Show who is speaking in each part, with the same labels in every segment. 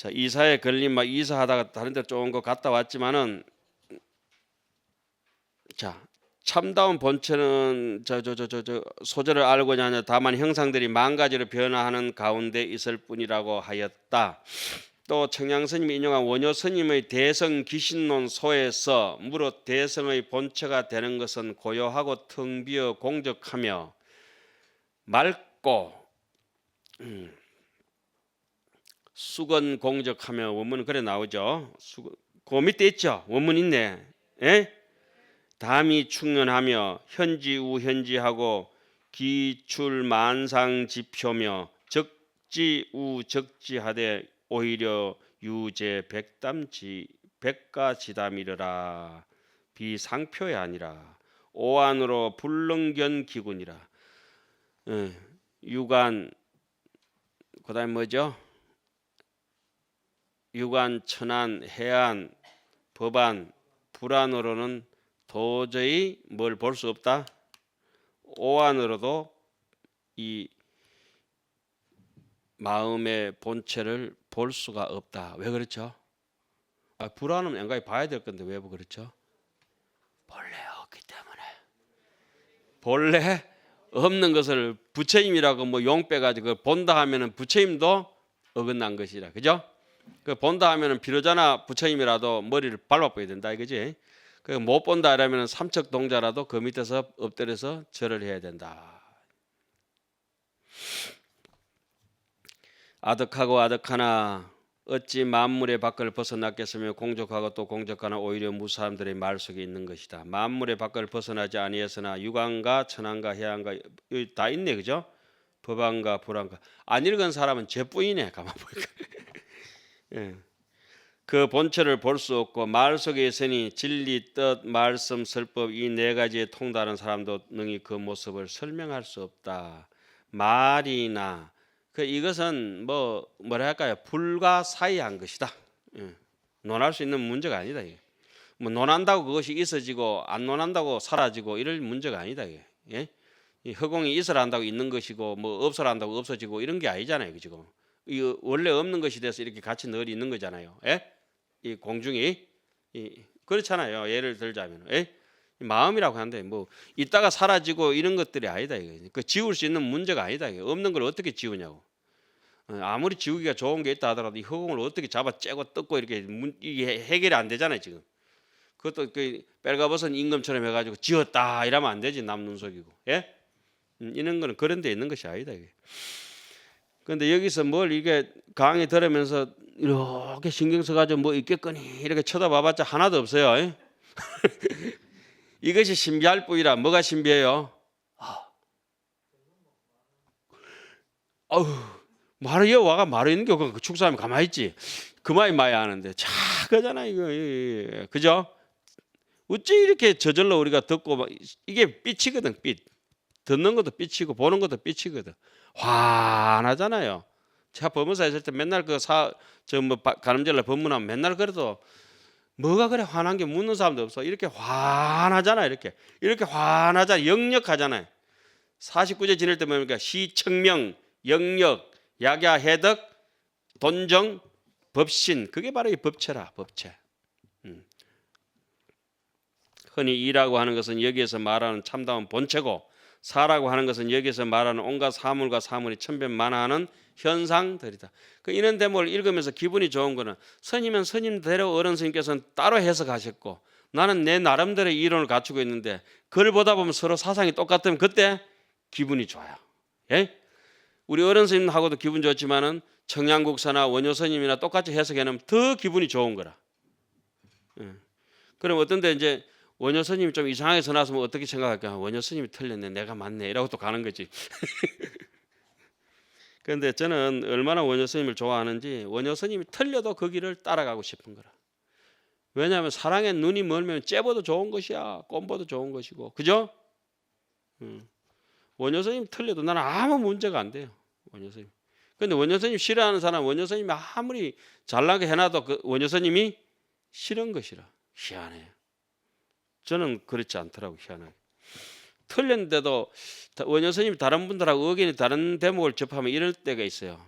Speaker 1: 자, 이사에 걸린 막 이사하다가 다른 데 좋은 거 갔다 왔지만은 자, 참다운 본체는 저 소절을 알고자 하냐 다만 형상들이 만 가지로 변화하는 가운데 있을 뿐이라고 하였다. 또 청양스님이 인용한 원효스님의 대성 기신론 소에서 무릇 대성의 본체가 되는 것은 고요하고 텅 비어 공적하며 맑고 수건 공적하며 원문은 그래 나오죠. 그 밑에 있죠. 원문 있네. 예? 담이 충연하며 현지우현지하고 기출만상지표며 적지우적지하되 오히려 유제 백가지담이르라. 비상표야 아니라 오안으로 불능견기군이라. 유관 그다음에 뭐죠? 유관, 천안, 해안, 법안, 불안으로는 도저히 뭘 볼 수 없다. 오안으로도 이 마음의 본체를 볼 수가 없다. 왜 그렇죠? 불안은 양가히 봐야 될 건데 왜 그렇죠? 본래 없기 때문에. 본래 없는 것을 부처님이라고 뭐 용 빼가지고 본다 하면은 부처님도 어긋난 것이라, 그죠? 그 본다 하면은 비로자나 부처님이라도 머리를 밟아봐야 된다 이거지. 그 못 본다 이러면은 삼척 동자라도 그 밑에서 엎드려서 절을 해야 된다. 아득하고 아득하나 어찌 만물의 밖을 벗어났겠으며 공적하고 또 공적하나 오히려 무사함들의 말 속에 있는 것이다. 만물의 밖을 벗어나지 아니했으나 유관과 천안과 해안과 여기 다 있네, 그죠? 법안과 불안과 안 읽은 사람은 죄뿐이네. 가만 보니까. 예. 그 본체를 볼 수 없고 말 속에 있으니 진리, 뜻, 말씀, 설법 이 네 가지에 통달한 사람도 능히 그 모습을 설명할 수 없다. 말이나 이것은 뭐랄까요? 불가사의한 것이다. 논할 수 있는 문제가 아니다. 이게. 뭐 논한다고 그것이 있어지고 안 논한다고 사라지고 이럴 문제가 아니다. 이게. 예? 이 허공이 있어라 한다고 있는 것이고 뭐 없어라 한다고 없어지고 이런 게 아니잖아요. 지금 이 원래 없는 것이 돼서 이렇게 같이 늘 있는 거잖아요. 예? 이 공중이 그렇잖아요. 예를 들자면 마음이라고 하는데 뭐 있다가 사라지고 이런 것들이 아니다. 이거. 그 지울 수 있는 문제가 아니다. 이거. 없는 걸 어떻게 지우냐고. 아무리 지우기가 좋은 게 있다 하더라도 이 허공을 어떻게 잡아 째고 뜯고 이렇게 이게 해결이 안 되잖아요. 지금 그것도 그 빨가벗은 임금처럼 해가지고 지웠다 이러면 안 되지. 남 눈속이고. 예? 이런 거는 그런 데 있는 것이 아니다. 이게. 그런데 여기서 뭘 이게 강의 들으면서 이렇게 신경 써가지고 뭐 있겠거니 이렇게 쳐다봐봤자 하나도 없어요. 이것이 신비할 뿐이라. 뭐가 신비해요? 말을 여와가 말을 있는 게 그 축사하면 가만히 있지. 그만이 마야 하는데 그잖아 이거. 그죠? 어찌 이렇게 저절로 우리가 듣고 이게 빛이거든. 빛. 듣는 것도 빛이고 보는 것도 빛이거든. 환하잖아요. 제가 법문사 있을 때 맨날 가늠절날 법문하면 맨날 그래도 뭐가 그래 환한 게 묻는 사람도 없어. 이렇게 환하잖아. 이렇게 환하잖아. 역력하잖아요. 49제 지낼 때 보니까 시청명, 역력, 약야, 해덕, 돈정, 법신 그게 바로 이 법체라. 법체. 흔히 이라고 하는 것은 여기에서 말하는 참다운 본체고 사라고 하는 것은 여기서 말하는 온갖 사물과 사물이 천변만화하는 현상들이다. 이런 대목을 읽으면서 기분이 좋은 거는 스님은 스님대로 어른 스님께서는 따로 해석하셨고 나는 내 나름대로의 이론을 갖추고 있는데 그걸 보다 보면 서로 사상이 똑같으면 그때 기분이 좋아요. 예? 우리 어른 스님하고도 기분 좋지만은 청양국사나 원효 스님이나 똑같이 해석해놓으면 더 기분이 좋은 거라. 그럼 어떤 데 이제 원효 스님이 좀 이상하게 써놨으면 어떻게 생각할까? 원효 스님이 틀렸네, 내가 맞네 이라고 또 가는 거지. 그런데 저는 얼마나 원효 스님을 좋아하는지 원효 스님이 틀려도 그 길을 따라가고 싶은 거라. 왜냐하면 사랑에 눈이 멀면 째보도 좋은 것이야, 꼼보도 좋은 것이고, 그죠? 원효 스님 틀려도 나는 아무 문제가 안 돼요. 원효 스님. 그런데 원효 스님 싫어하는 사람, 원효 스님이 아무리 잘나게 해놔도 그 원효 스님이 싫은 것이라. 희한해요. 저는 그렇지 않더라고. 희한하게. 틀렸는데도 원효 스님이 다른 분들하고 의견이 다른 대목을 접하면 이럴 때가 있어요.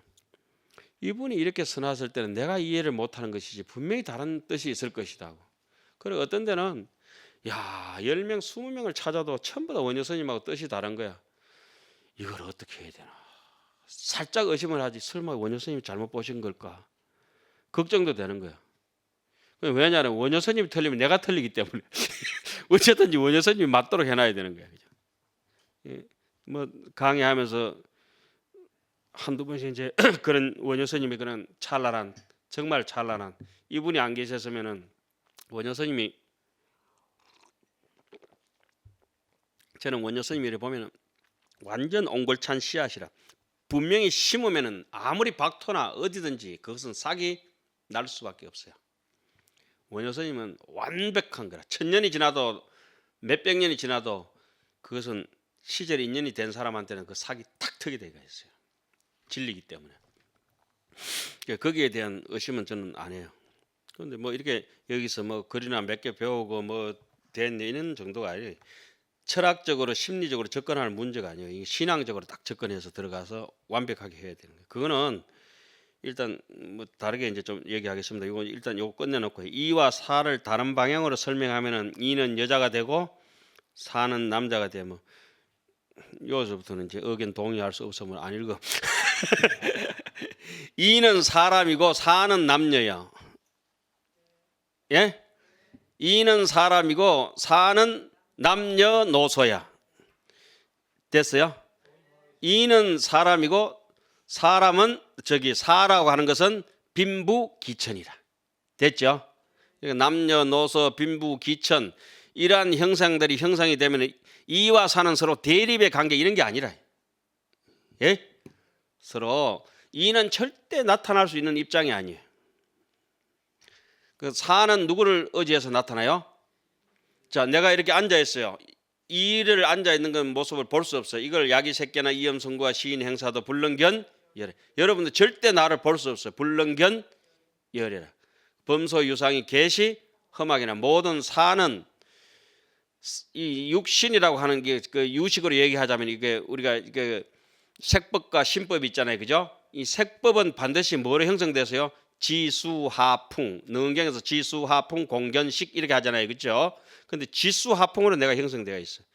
Speaker 1: 이분이 이렇게 써놨을 때는 내가 이해를 못하는 것이지 분명히 다른 뜻이 있을 것이다 하고. 그리고 어떤 데는 야 10명 20명을 찾아도 전부 다 원효 스님하고 뜻이 다른 거야. 이걸 어떻게 해야 되나 살짝 의심을 하지. 설마 원효 스님이 잘못 보신 걸까 걱정도 되는 거야. 왜냐하면 원효 스님이 틀리면 내가 틀리기 때문에 어쨌든지 원효 스님이 맞도록 해놔야 되는 거야. 그죠? 예, 뭐 강의하면서 한두 번씩 이제 그런 원효 스님이 그런 찬란한 정말 찬란한 이분이 안 계셨으면은 원효 스님이 저는 원효 스님이 보면은 완전 옹골찬 씨앗이라 분명히 심으면은 아무리 박토나 어디든지 그것은 싹이 날 수밖에 없어요. 원효 스님은 완벽한 거라. 1000년이 지나도 몇백 년이 지나도 그것은 시절 인연이 된 사람한테는 그 싹이 탁 트게 되어 있어요. 진리기 때문에. 거기에 대한 의심은 저는 안 해요. 그런데 뭐 이렇게 여기서 뭐 글이나 몇 개 배우고 뭐 된 이런 정도가 아니에요. 철학적으로 심리적으로 접근하는 문제가 아니에요. 신앙적으로 딱 접근해서 들어가서 완벽하게 해야 되는 거예요. 그거는 일단 뭐 다르게 이제 좀 얘기하겠습니다. 이거 일단 요거 끝내놓고 이와 사를 다른 방향으로 설명하면은 이는 여자가 되고 사는 남자가 되면 여기서부터는 이제 의견 동의할 수 없으면 안 읽어. 이는 사람이고 사는 남녀야. 예? 이는 사람이고 사는 남녀노소야. 됐어요? 이는 사람이고 사람은 저기 사라고 하는 것은 빈부귀천이라. 됐죠? 남녀노소 빈부귀천 이러한 형상들이 형성이 되면 이와 사는 서로 대립의 관계 이런 게 아니라 예? 서로 이는 절대 나타날 수 있는 입장이 아니에요. 그 사는 누구를 의지해서 나타나요? 자, 내가 이렇게 앉아 있어요. 이를 앉아 있는 건 모습을 볼 수 없어요. 이걸 야기새끼나 이염성구와 시인 행사도 불능견 열애. 여러분들 절대 나를 볼 수 없어요. 불능견 열애라. 범소 유상이 계시 험하기나 모든 사는 이 육신이라고 하는 게 그 유식으로 얘기하자면 이게 우리가 이게 색법과 신법이 있잖아요, 그죠? 이 색법은 반드시 뭐로 형성돼서요? 지수하풍, 능경에서 지수하풍 공견식 이렇게 하잖아요, 그죠? 근데 지수하풍으로 내가 형성되어 있어요.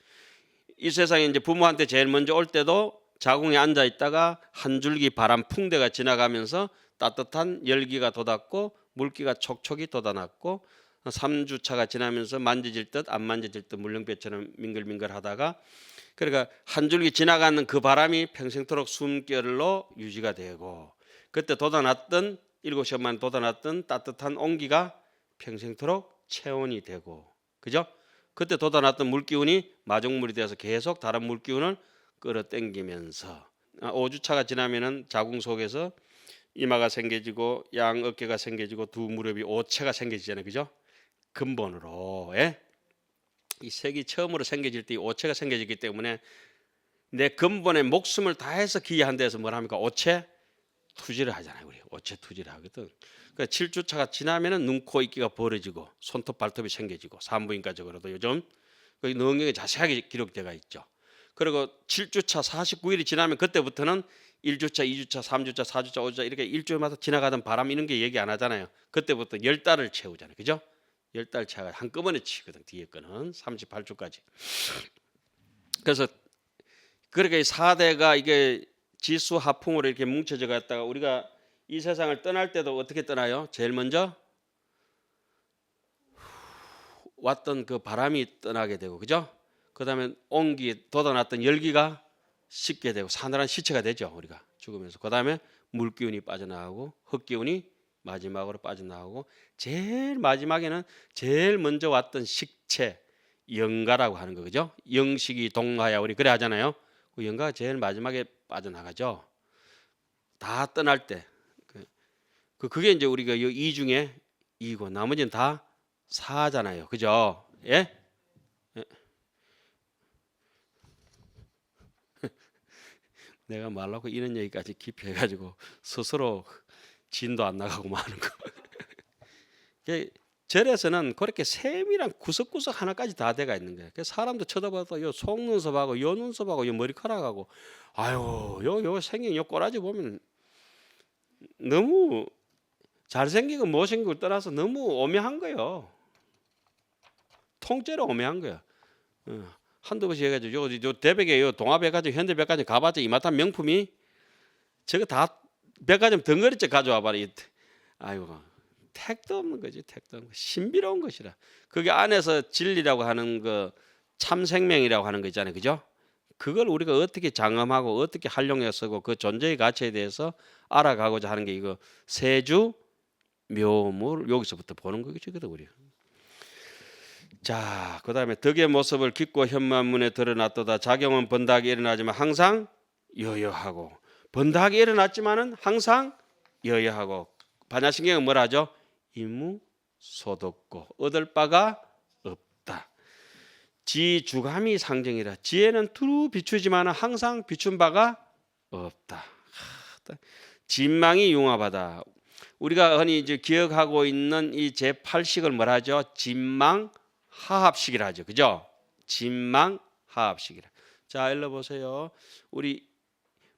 Speaker 1: 이 세상에 이제 부모한테 제일 먼저 올 때도 자궁에 앉아 있다가 한 줄기 바람 풍대가 지나가면서 따뜻한 열기가 돋았고 물기가 촉촉이 돋아났고 3주차가 지나면서 만져질 듯 안 만져질 듯 물렁볕처럼 밍글밍글 하다가 그러니까 한 줄기 지나가는 그 바람이 평생토록 숨결로 유지가 되고 그때 돋아났던 7시간만 돋아났던 따뜻한 온기가 평생토록 체온이 되고 그죠? 그때 돋아났던 물기운이 마중물이 돼서 계속 다른 물기운을 끌어당기면서 5주차가 지나면은 자궁 속에서 이마가 생겨지고 양 어깨가 생겨지고 두 무릎이 오체가 생겨지잖아요, 그죠? 근본으로 예? 이 색이 처음으로 생겨질 때 이 오체가 생겨지기 때문에 내 근본에 목숨을 다해서 기여한 데서 뭘 합니까? 오체 투지를 하잖아요. 우리 오체 투지를 하거든. 그러니까 7주차가 지나면은 눈, 코, 입기가 벌어지고 손톱, 발톱이 생겨지고 산부인과적으로도 요즘 거기 능경에 자세하게 기록되어 있죠. 그리고 7주차 49일이 지나면 그때부터는 1주차, 2주차, 3주차, 4주차, 5주차 이렇게 일주일마다 지나가던 바람 이런 게 얘기 안 하잖아요. 그때부터 10달을 채우잖아요. 그죠? 10달 차가 한꺼번에 치거든. 뒤에 거는 38주까지. 그래서 그렇게 4대가 이게 지수 하풍으로 이렇게 뭉쳐져 갔다가 우리가 이 세상을 떠날 때도 어떻게 떠나요? 제일 먼저 왔던 그 바람이 떠나게 되고 그죠? 그다음에 온기 돋아났던 열기가 식게 되고 사늘한 시체가 되죠. 우리가 죽으면서 그다음에 물기운이 빠져나가고 흙기운이 마지막으로 빠져나가고 제일 마지막에는 제일 먼저 왔던 식체 영가라고 하는 거 그죠? 영식이 동하야 우리 그래 하잖아요. 그 영가가 제일 마지막에 빠져나가죠. 다 떠날 때 그게 이제 우리가 이 중에 이고 나머지는 다 사잖아요. 그죠? 예? 내가 말라고 이런 얘기까지 깊이 해가지고 스스로 진도 안 나가고 마는 거. 절에서는 그렇게 세밀한 구석구석 하나까지 다 돼가 있는 거예요. 그래서 사람도 쳐다봐도 요 속눈썹하고 요 눈썹하고 요 머리카락하고 아유 요 생긴 요 꼬라지 보면 너무 잘생기고 못생긴 걸 떠나서 너무 오묘한 거예요. 통째로 오묘한 거야. 한두 번씩 해가지고 요 대백에 요 동아백화점 현대백화점 가봤자 이마트한 명품이 저거 다 백화점 덩어리째 가져와 봐라. 아이고 택도 없는 거지. 택도 없는 거. 신비로운 것이라. 그게 안에서 진리라고 하는 거 참생명이라고 하는 거 있잖아요. 그죠? 그걸 우리가 어떻게 장엄하고 어떻게 활용해서 쓰고 그 존재의 가치에 대해서 알아가고자 하는 게 이거 세주 묘물 여기서부터 보는 거거든 우리. 자, 그다음에 덕의 모습을 깊고 현만문에 드러났도다. 작용은 번다하게 일어나지만 항상 여여하고, 번다하게 일어났지만은 항상 여여하고. 반야신경은 뭐라 하죠? 이무소득고 얻을 바가 없다. 지주감이 상징이라. 지혜는 두루 비추지만 항상 비춘 바가 없다. 진망이 융합하다. 우리가 흔히 이제 기억하고 있는 이 제8식을 뭐라 하죠? 진망하합식이라 하죠. 그죠? 진망하합식이라. 자, 일로 보세요. 우리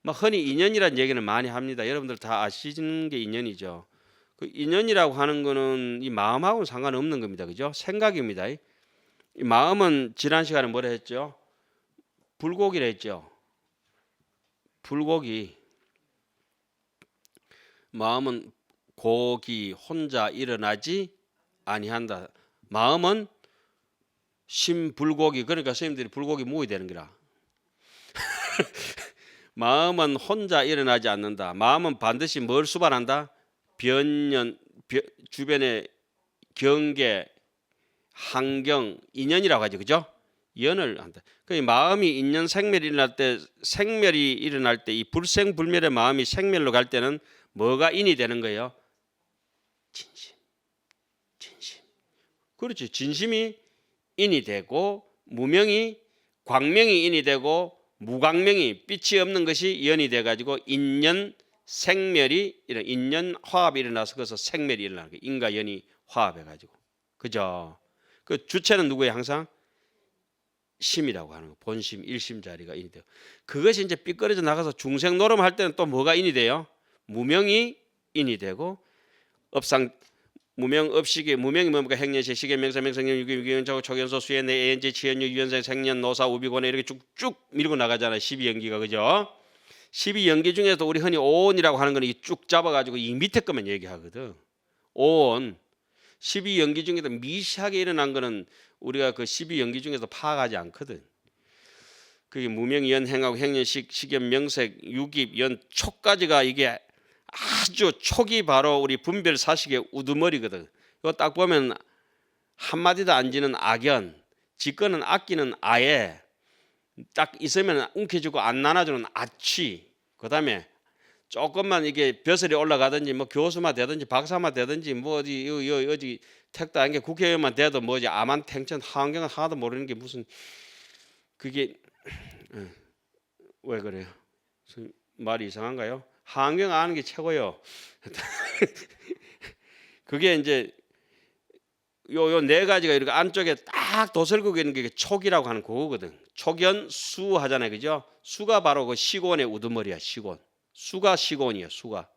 Speaker 1: 흔히 인연이라는 얘기는 많이 합니다. 여러분들 다 아시는 게 인연이죠. 그 인연이라고 하는 거는 이 마음하고는 상관없는 겁니다. 그죠? 생각입니다. 이 마음은 지난 시간에 뭐라 했죠? 불고기라 했죠. 불고기. 마음은 고기 혼자 일어나지 아니한다. 마음은 신불고기. 그러니까 선생님들이 불고기 모이 되는 거라. 마음은 혼자 일어나지 않는다. 마음은 반드시 뭘 수반한다? 변년, 주변의 경계, 환경, 인연이라고 하죠. 그죠? 연을 한다. 그 마음이 인연 생멸이 일어날 때, 생멸이 일어날 때 이 불생불멸의 마음이 생멸로 갈 때는 뭐가 인이 되는 거예요? 진심. 그렇지. 진심이 인이 되고 무명이 광명이 인이 되고 무광명이 빛이 없는 것이 연이 돼 가지고 인연 생멸이 이런 인연 화합이 일어나서 그래서 생멸이 일어나는 거예요. 인과 연이 화합해 가지고. 그죠? 그 주체는 누구예요? 항상 심이라고 하는 거. 본심, 일심 자리가 인이 돼요. 그것이 이제 삐끄러져 나가서 중생 노름할 때는 또 뭐가 인이 돼요? 무명이 인이 되고 업상 무명 업식이 무명이 뭡니까? 행년시 시계 명사 명성년 유기유기연자고 초견소 수연 내엔지 치연유 유연생 생년 노사 우비고내 이렇게 쭉쭉 밀고 나가잖아요. 12연기가. 그죠? 12연기 중에서도 우리 흔히 오온이라고 하는 거는 쭉 잡아가지고 이 밑에 것만 얘기하거든. 오온. 12연기 중에도 미시하게 일어난 거는 우리가 그 12연기 중에서 파악하지 않거든. 그게 무명연 행하고 행년식 식연 명색 유깁 연 촉까지가 이게 아주 촉이 바로 우리 분별 사식의 우두머리거든. 이거 딱 보면 한마디도 안 지는 악연, 지꺼는 아끼는 아예, 딱 있으면 움켜쥐고 안 나눠주는 아취, 그 다음에 조금만 이게 벼슬이 올라가든지 뭐 교수만 되든지 박사만 되든지 뭐 어디 택도 아닌 게 국회의원만 돼도 뭐지 아만탱천 하원경은 하나도 모르는 게 무슨 그게 왜 그래요? 말이 이상한가요? 하원경 아는 게 최고요. 그게 이제 요 네 가지가 이렇게 안쪽에 딱 도설국에 있는 게 촉이라고 하는 그거거든. 촉연 수 하잖아요. 그죠? 수가 바로 그 시곤의 우두머리야. 시곤. 수가 시곤이에요. 수가.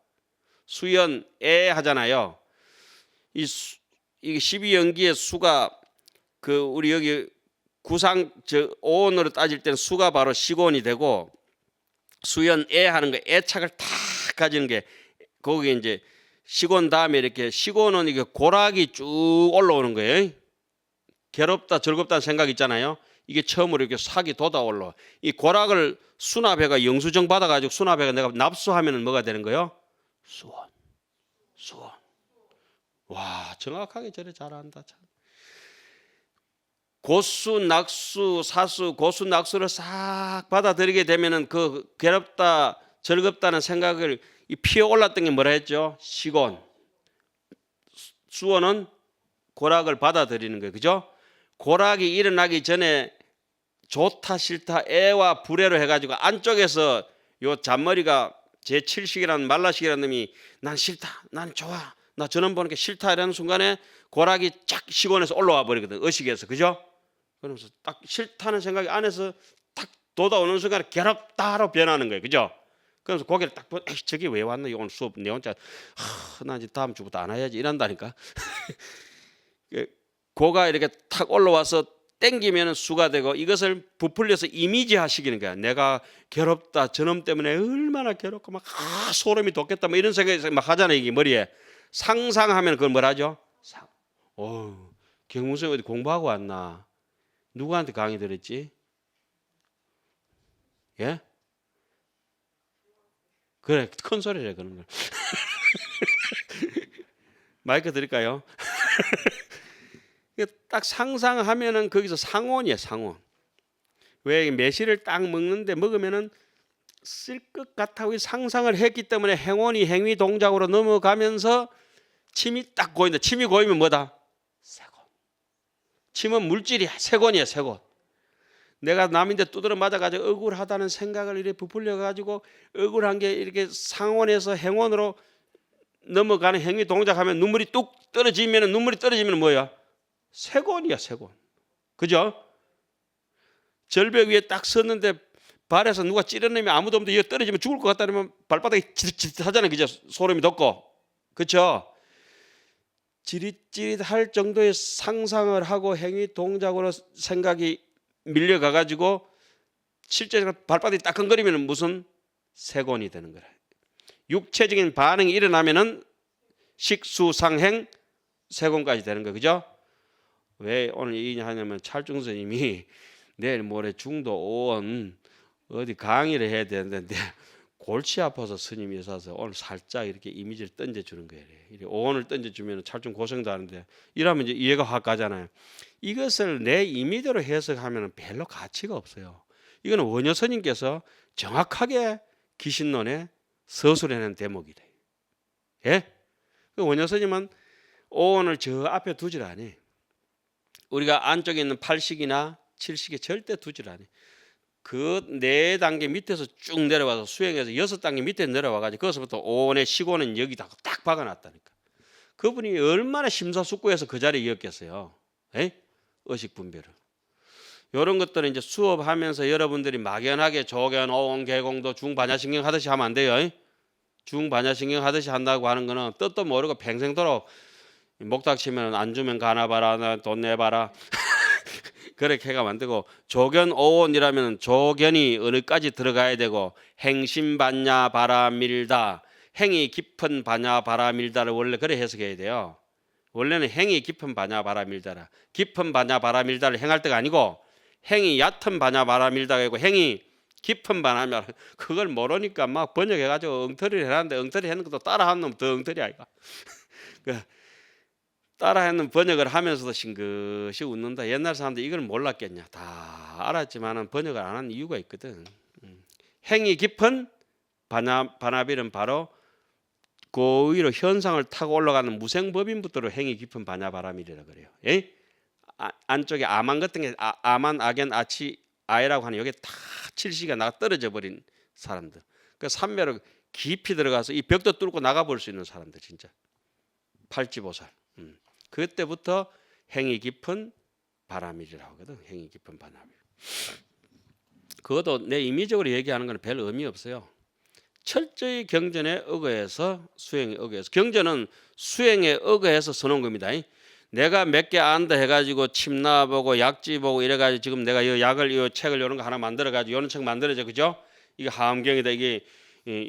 Speaker 1: 수연 애 하잖아요. 이 12연기의 수가 그 우리 여기 구상 저 오온으로 따질 때는 수가 바로 시곤이 되고 수연 애 하는 거 애착을 탁 가지는 게 거기 이제 시곤 다음에 이렇게 시곤은 이게 고락이 쭉 올라오는 거예요. 괴롭다 즐겁다는 생각 있잖아요. 이게 처음으로 이렇게 sak이 돋아 올라. 이 고락을 수납해가 영수증 받아가지고 수납해가 내가 납수하면은 뭐가 되는 거예요? 수원. 와 정확하게 저래 잘한다 참. 고수, 낙수, 사수, 고수, 낙수를 싹 받아들이게 되면은 그 괴롭다, 즐겁다는 생각을 이 피어 올랐던 게 뭐라 했죠? 시곤. 수원은 고락을 받아들이는 거예요. 그죠? 고락이 일어나기 전에 좋다, 싫다, 애와 불애로 해가지고 안쪽에서 요 잔머리가 제7식이라는 말라식이라는 놈이 난 싫다, 난 좋아, 나 저놈 보는 게 싫다 이라는 순간에 고락이 쫙 시곤에서 올라와 버리거든. 의식에서. 그죠? 그러면서 딱 싫다는 생각이 안에서 딱 돋아오는 순간에 괴롭다로 변하는 거예요. 그죠? 그래서 고개를 딱 보고 저기 왜 왔노? 오늘 수업 내 혼자 나 이제 다음 주부터 안 와야지 이런다니까. 고가 이렇게 탁 올라와서 땡기면 수가 되고 이것을 부풀려서 이미지화 시키는 거야. 내가 괴롭다. 저놈 때문에 얼마나 괴롭고 막 소름이 돋겠다. 뭐 이런 생각이 막 하잖아요. 이게 머리에. 상상하면 그걸 뭐라 하죠? 경무선생 어디 공부하고 왔나? 누구한테 강의 들었지? 예? 그래, 큰 소리래 그런 걸. 마이크 드릴까요? 딱 상상하면은 거기서 상온이에요, 상온. 왜 매실을 딱 먹는데 먹으면은 쓸 것 같다고 상상을 했기 때문에 행온이 행위 동작으로 넘어가면서 침이 딱 고인다. 침이 고이면 뭐다? 세곤. 침은 물질이야, 세곤이야, 세곤. 내가 남인데 두드려 맞아가지고 억울하다는 생각을 이렇게 부풀려가지고 억울한 게 이렇게 상온에서 행온으로 넘어가는 행위 동작하면 눈물이 뚝 떨어지면 눈물이 떨어지면 뭐야? 세곤이야, 세곤. 그죠? 절벽 위에 딱 섰는데 발에서 누가 찌르내면 아무도 없는데 여기 떨어지면 죽을 것 같다면 발바닥이 지릿지릿하잖아요. 그죠? 소름이 돋고. 그렇죠? 지릿지릿할 정도의 상상을 하고 행위 동작으로 생각이 밀려가 가지고 실제로 발바닥이 따끔거리면 무슨 세곤이 되는 거라. 육체적인 반응이 일어나면은 식수상행 세곤까지 되는 거. 그죠? 왜 오늘 이 하냐면 찰중 스님이 내일 모레 중도 오원 어디 강의를 해야 되는데 골치 아파서 스님이 있어서 오늘 살짝 이렇게 이미지를 던져주는 거예요. 오원을 던져주면 찰중 고생도 하는데 이러면 이제 이해가 확 가잖아요. 이것을 내 임의대로 해석하면 별로 가치가 없어요. 이거는 원효 스님께서 정확하게 기신론에 서술해낸 대목이래. 예? 원효 스님은 오원을 저 앞에 두질 않아요. 우리가 안쪽에 있는 8식이나 7식에 절대 두질 않아요. 그 4단계 밑에서 쭉 내려와서 수행해서 6단계 밑에 내려와가지고 거기서부터 오원의 시고는 여기다 딱 박아놨다니까. 그분이 얼마나 심사숙고해서 그 자리에 있겠어요. 의식분별을. 이런 것들은 이제 수업하면서 여러분들이 막연하게 조견, 오원, 개공도 중반야신경 하듯이 하면 안 돼요. 중반야신경 하듯이 한다고 하는 거는 뜻도 모르고 평생도록 목닥치면 안 주면 가나봐라, 돈 내봐라. 그렇게 해가 만들고 조견 오원이라면 조견이 어느까지 들어가야 되고 행심반야 바라밀다 행이 깊은 반야 바라밀다를 원래 그래 해석해야 돼요. 원래는 행이 깊은 반야 바라밀다라 깊은 반야 바라밀다를 행할 때가 아니고 행이 얕은 반야 바라밀다가 아니고 행이 깊은 반야 그걸 모르니까 막 번역해가지고 엉터리를 해놨는데 엉터리 하는 것도 따라하는 놈 더 엉터리 아이가. 따라하는 번역을 하면서도 싱긋이 웃는다. 옛날 사람들 이걸 몰랐겠냐. 다 알았지만 번역을 안 한 이유가 있거든. 행이 깊은 반야빌은 바로 고위로 현상을 타고 올라가는 무생법인부터로 행이 깊은 반야바라밀이라 그래요. 예? 안쪽에 아만 같은 게 아만, 아겐, 아치, 아이라고 하는 여기 다 칠시가 나가 떨어져 버린 사람들. 그 삼매로 깊이 들어가서 이 벽도 뚫고 나가볼 수 있는 사람들 진짜. 팔지보살. 그때부터 행이 깊은 바라밀이라고 하거든. 행이 깊은 바라밀. 그것도 내 임의적으로 얘기하는 건 별 의미 없어요. 철저히 경전에 의거해서 수행에 의거해서 경전은 수행에 의거해서 써놓은 겁니다. 내가 몇 개 안다 해가지고 침 나보고 약지 보고 이래가지고 지금 내가 이 약을 이 책을 이런 거 하나 만들어가지고 이런 책 만들어져 그죠? 이게 하암경이다 이게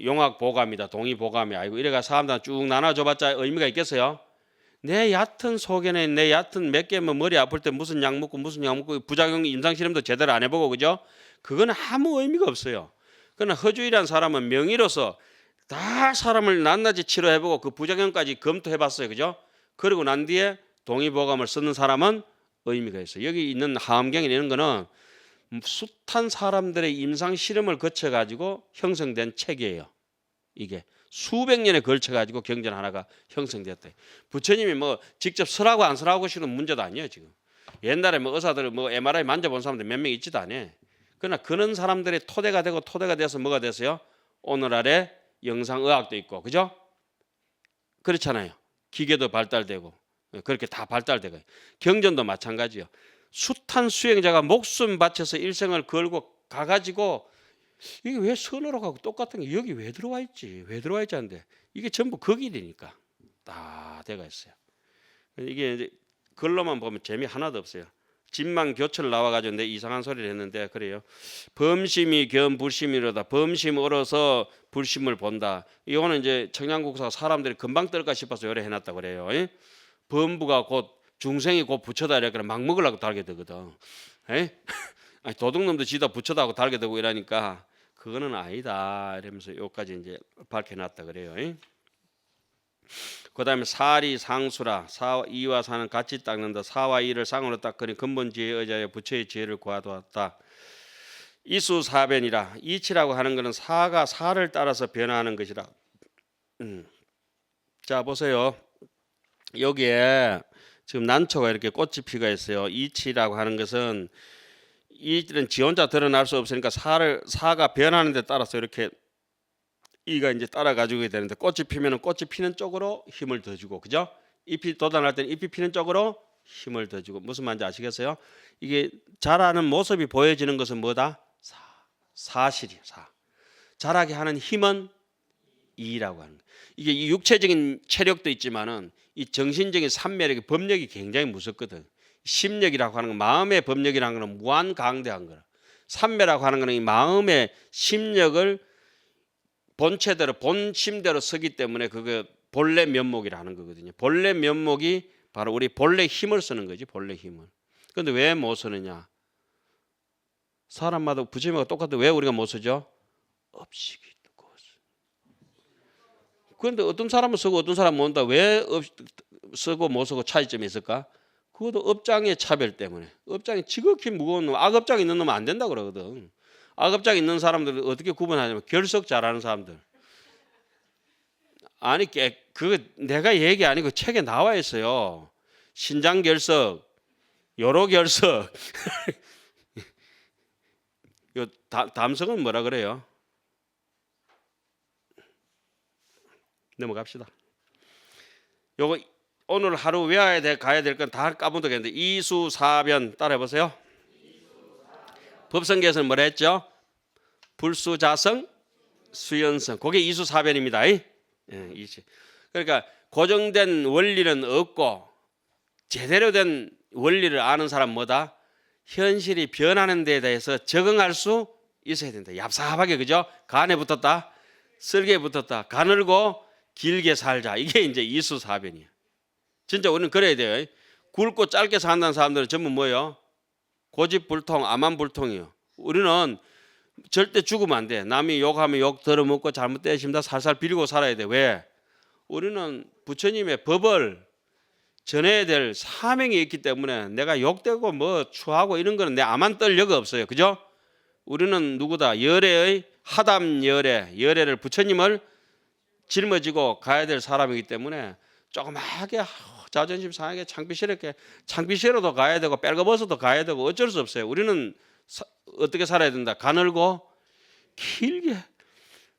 Speaker 1: 용학 보감이다 동의 보감이 아니고 이래가 사람들 쭉 나눠줘봤자 의미가 있겠어요? 내 얕은 속에는 내 얕은 몇 개면 머리 아플 때 무슨 약 먹고 부작용 임상실험도 제대로 안 해보고 그죠? 그건 아무 의미가 없어요. 그러나 허주이란 사람은 명의로서 다 사람을 낱낱이 치료해보고 그 부작용까지 검토해봤어요. 그죠? 그리고 난 뒤에 동의보감을 쓰는 사람은 의미가 있어요. 여기 있는 하암경이 이런 거는 숱한 사람들의 임상실험을 거쳐가지고 형성된 책이에요. 이게. 수백 년에 걸쳐가지고 경전 하나가 형성됐대. 부처님이 뭐 직접 설하고 안 설하고 하시는 문제도 아니에요 지금. 옛날에 뭐 의사들 뭐 MRI 만져본 사람들 몇 명 있지도 않아요. 그러나 그런 사람들의 토대가 되고 토대가 돼서 뭐가 됐어요? 오늘날의 영상의학도 있고, 그죠? 그렇잖아요. 기계도 발달되고 그렇게 다 발달되고 경전도 마찬가지요. 숱한 수행자가 목숨 바쳐서 일생을 걸고 가가지고 이게 왜 선으로 가고 똑같은 게 여기 왜 들어와 있지? 왜 들어와 있지 않는데 이게 전부 그 길이니까 다 돼가 있어요. 이게 이제 글로만 보면 재미 하나도 없어요. 진망 교철 나와가지고 내 이상한 소리를 했는데 그래요. 범심이 겸 불심이로다. 범심 얼어서 불심을 본다. 이거는 이제 청양국사 사람들이 금방 뜰까 싶어서 요래 해놨다 그래요. 범부가 곧 중생이 곧 부처다 이렇게 막 먹으려고 달게 되거든. 아니, 도둑놈도 지다 부처다 하고 달게 되고 이러니까 그거는 아니다 이러면서 여기까지 이제 밝혀놨다 그래요. 그 다음에 사리 상수라. 이와 사는 같이 닦는다. 사와 이를 쌍으로 닦으니 근본 지혜에 의하여 부처의 지혜를 구하도다. 이수사변이라. 이치라고 하는 것은 사가 사를 따라서 변화하는 것이라. 자 보세요. 여기에 지금 난초가 이렇게 꽃이 피가 있어요. 이치라고 하는 것은 이는 지 혼자 드러날 수 없으니까 사가 변하는 데 따라서 이렇게 이가 이제 따라가지고 되는데 꽃이 피면은 꽃이 피는 쪽으로 힘을 더 주고 그죠? 잎이 돋아날 때는 잎이 피는 쪽으로 힘을 더 주고 무슨 말인지 아시겠어요? 이게 자라는 모습이 보여지는 것은 뭐다? 사실이야. 자라게 하는 힘은 이라고 하는 거예요. 이게 이 육체적인 체력도 있지만은 이 정신적인 산매력의 법력이 굉장히 무섭거든. 심력이라고 하는 건 마음의 법력이라는 것은 무한 강대한 거라. 산매라고 하는 것은 이 마음의 심력을 본체대로 본심대로 쓰기 때문에 그게 본래 면목이라는 거거든요. 본래 면목이 바로 우리 본래 힘을 쓰는 거지. 본래 힘을. 그런데 왜 못 쓰느냐? 사람마다 부처님하고 똑같은데 왜 우리가 못 쓰죠? 업식이 있고. 그런데 어떤 사람은 쓰고 어떤 사람은 못 쓴다. 왜 쓰고 못 쓰고 차이점이 있을까? 그것도 업장의 차별 때문에. 업장이 지극히 무거운 놈, 악업장이 있는 놈은 안 된다 그러거든. 악업장 있는 사람들을 어떻게 구분하냐면 결석 잘하는 사람들. 아니 그거 내가 얘기 아니고 책에 나와 있어요. 신장 결석, 요로 결석. 요 담석은 뭐라 그래요? 넘어갑시다. 요거 오늘 하루 외워야 돼 가야 될 건 다 까먹었는데 이수사변 따라해 보세요. 법성계에서는 뭐라 했죠? 불수자성, 수연성. 그게 이수사변입니다. 그러니까 고정된 원리는 없고 제대로 된 원리를 아는 사람 뭐다? 현실이 변하는 데에 대해서 적응할 수 있어야 된다. 얍삽하게 그죠? 간에 붙었다, 쓸개에 붙었다, 가늘고 길게 살자. 이게 이제 이수사변이야. 진짜 우리는 그래야 돼요. 굵고 짧게 산다는 사람들은 전부 뭐예요? 고집불통, 암만불통이요. 우리는 절대 죽으면 안 돼. 남이 욕하면 욕 들어먹고 잘못되십니다. 살살 비리고 살아야 돼. 왜? 우리는 부처님의 법을 전해야 될 사명이 있기 때문에 내가 욕되고 뭐 추하고 이런 거는 내 암만 떨 여가 없어요. 그죠? 우리는 누구다? 열애의 하담 열애를 부처님을 짊어지고 가야 될 사람이기 때문에 조그맣게 자존심 상하게 창피시러도 가야 되고 뺄거벗어도 가야 되고 어쩔 수 없어요. 우리는 어떻게 살아야 된다? 가늘고 길게.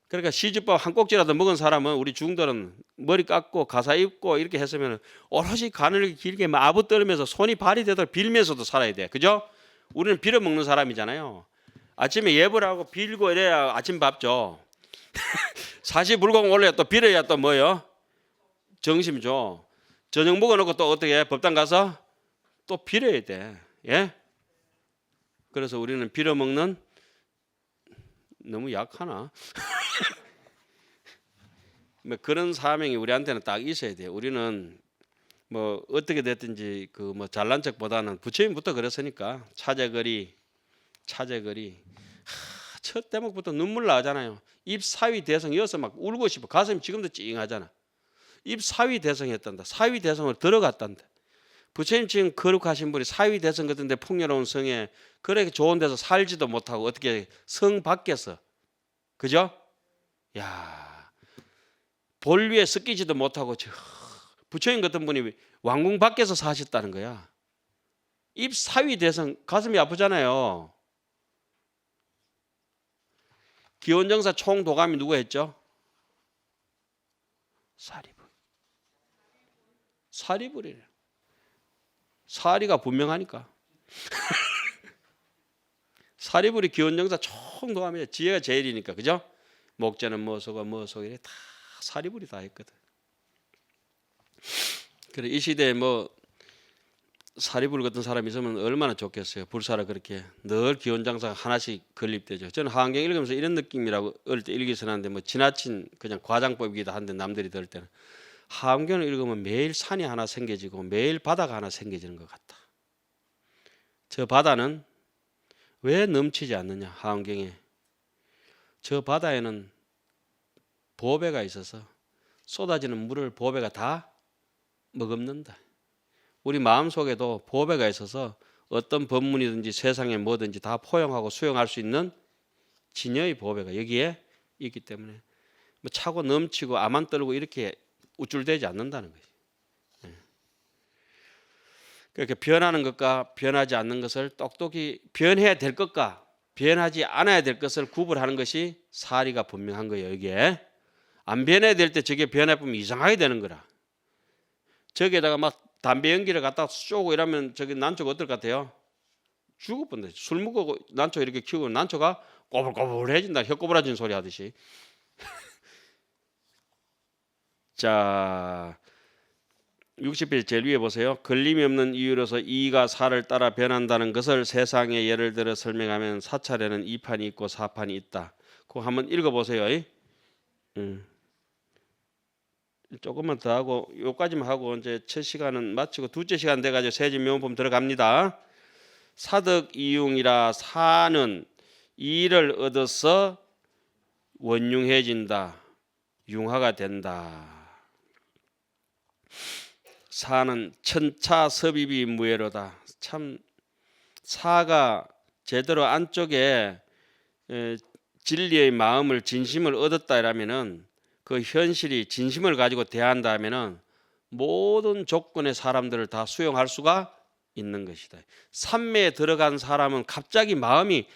Speaker 1: 그러니까 시주법 한 꼭지라도 먹은 사람은 우리 중들은 머리 깎고 가사 입고 이렇게 했으면 오롯이 가늘게 길게 아부 떨면서 손이 발이 되도록 빌면서도 살아야 돼. 그죠? 우리는 빌어 먹는 사람이잖아요. 아침에 예불 하고 빌고 이래야 아침 밥 줘. 사시불공 올려야 또 빌어야 또 뭐요? 정심 줘. 저녁 먹어놓고 또 어떻게 해? 법당 가서 또 빌어야 돼. 예? 그래서 우리는 빌어 먹는 너무 약하나? 뭐 그런 사명이 우리한테는 딱 있어야 돼요. 우리는 뭐 어떻게 됐든지 그 뭐 잘난 척보다는 부처님부터 그랬으니까 차제거리 첫 대목부터 눈물 나잖아요. 입 사위 대성 이어서 막 울고 싶어. 가슴이 지금도 찡하잖아. 입 사위 대성 했단다. 사위 대성을 들어갔단다. 부처님 지금 거룩하신 분이 사위 대성 같은데 풍요로운 성에 그렇게 좋은 데서 살지도 못하고 어떻게 성 밖에서 그죠? 야 볼 위에 섞이지도 못하고 부처님 같은 분이 왕궁 밖에서 사셨다는 거야. 입 사위 대성 가슴이 아프잖아요. 기원정사 총도감이 누구 했죠? 사리불이래. 사리가 분명하니까. 사리불이 기원정사 총동하면 지혜가 제일이니까 그죠? 목자는 뭐소가 뭐소 이래 다 사리불이 다 했거든. 그래 이 시대에 뭐 사리불 같은 사람이 있으면 얼마나 좋겠어요. 불사라 그렇게 늘 기원장사가 하나씩 건립되죠. 저는 하한경 읽으면서 이런 느낌이라고 어릴 때 읽기서 하는데 뭐 지나친 그냥 과장법이기도 한데 남들이 들을 때는 하한경을 읽으면 매일 산이 하나 생겨지고 매일 바다가 하나 생겨지는 것 같다. 저 바다는 왜 넘치지 않느냐 하한경에. 저 바다에는 보배가 있어서 쏟아지는 물을 보배가 다 머금는다. 우리 마음속에도 보배가 있어서 어떤 법문이든지 세상에 뭐든지 다 포용하고 수용할 수 있는 진여의 보배가 여기에 있기 때문에 뭐 차고 넘치고 암만 떨고 이렇게 우쭐대지 않는다는 거예요. 그렇게 변하는 것과 변하지 않는 것을 똑똑히 변해야 될 것과 변하지 않아야 될 것을 구분하는 것이 사리가 분명한 거예요. 여기에 안 변해야 될 때 저게 변해보면 이상하게 되는 거라. 저기에다가 막 담배 연기를 갖다 쏘고 이러면 저기 난초가 어떨 것 같아요? 죽을 뻔데. 술 먹고 난초 이렇게 키우고 난초가 꼬불꼬불해진다. 혀 꼬부라진 소리 하듯이. 자 60페이지 제일 위에 보세요. 걸림이 없는 이유로서 이가 사를 따라 변한다는 것을 세상에 예를 들어 설명하면 사찰에는 2판이 있고 4판이 있다. 그거 한번 읽어보세요. 조금만 더 하고 요까지만 하고 이제 첫 시간은 마치고 둘째 시간 돼가지고 세집 명품 들어갑니다. 사득 이융이라 사는 이를 얻어서 원융해진다. 융화가 된다. 사는 천차 섭입이 무예로다. 참 사가 제대로 안쪽에 진리의 마음을 진심을 얻었다라면은 그 현실이 진심을 가지고 대한다면은 모든 조건의 사람들을 다 수용할 수가 있는 것이다. 삼매에 들어간 사람은 갑자기 마음이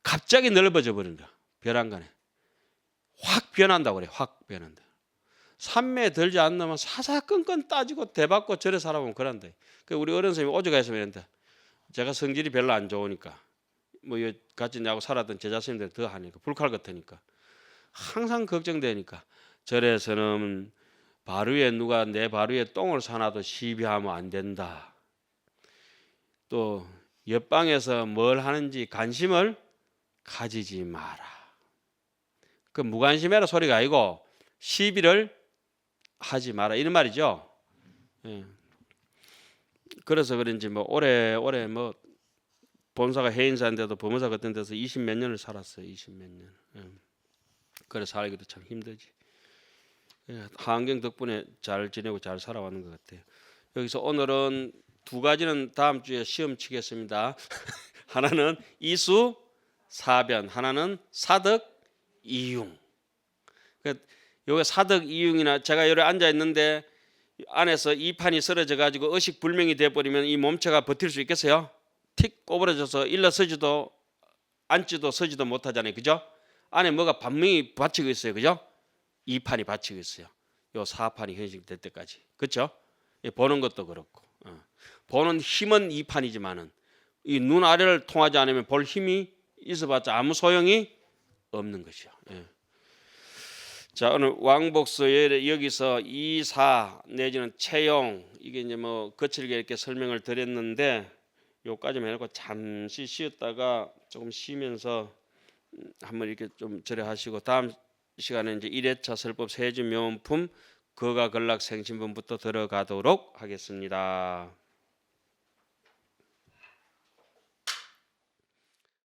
Speaker 1: 갑자기 넓어져 버린다. 벼랑간에 확 변한다고 그래. 확 변한다. 삼매에 들지 않으면 사사건건 따지고 대받고 절에 살아보면 그런데 우리 어른 선생님이 오죽 했으면 이랬는데 제가 성질이 별로 안 좋으니까 뭐 같이 나하고 살았던 제자 선생님들 더 하니까 불칼 같으니까 항상 걱정되니까 절에서는 바루에 누가 내 바루에 똥을 사놔도 시비하면 안 된다. 또 옆방에서 뭘 하는지 관심을 가지지 마라. 그 무관심해라 소리가 아니고 시비를 하지 마라 이런 말이죠. 그래서 그런지 뭐 오래 뭐 본사가 해인사인데도 법무사 같은 데서 20 몇 년을 살았어요. 20 몇 년. 그래서 살기도 참 힘들지. 하한경 덕분에 잘 지내고 잘 살아왔는 것 같아요. 여기서 오늘은 두 가지는 다음 주에 시험 치겠습니다. 하나는 이수 사변, 하나는 사득 이융. 여기 사득 이융이나 제가 여기 앉아 있는데 안에서 이 판이 쓰러져 가지고 의식 불명이 돼 버리면 이 몸체가 버틸 수 있겠어요? 틱 꼬부러져서 일어서지도 앉지도 서지도 못하잖아요. 그죠? 안에 뭐가 분명히 받치고 있어요. 그죠? 이 판이 받치고 있어요. 요 사판이 현실될 때까지. 그렇죠? 보는 것도 그렇고. 보는 힘은 이 판이지만은 이 눈 아래를 통하지 않으면 볼 힘이 있어봤자 아무 소용이 없는 것이요. 자, 오늘 왕복서에 여기서 이사 내지는 채용 이게 이제 뭐 거칠게 이렇게 설명을 드렸는데 요까지만 해놓고 잠시 쉬었다가 조금 쉬면서 한번 이렇게 좀 절여하시고 다음 시간에 이제 1회차 설법 세주 명품 거가 걸락 생신분부터 들어가도록 하겠습니다.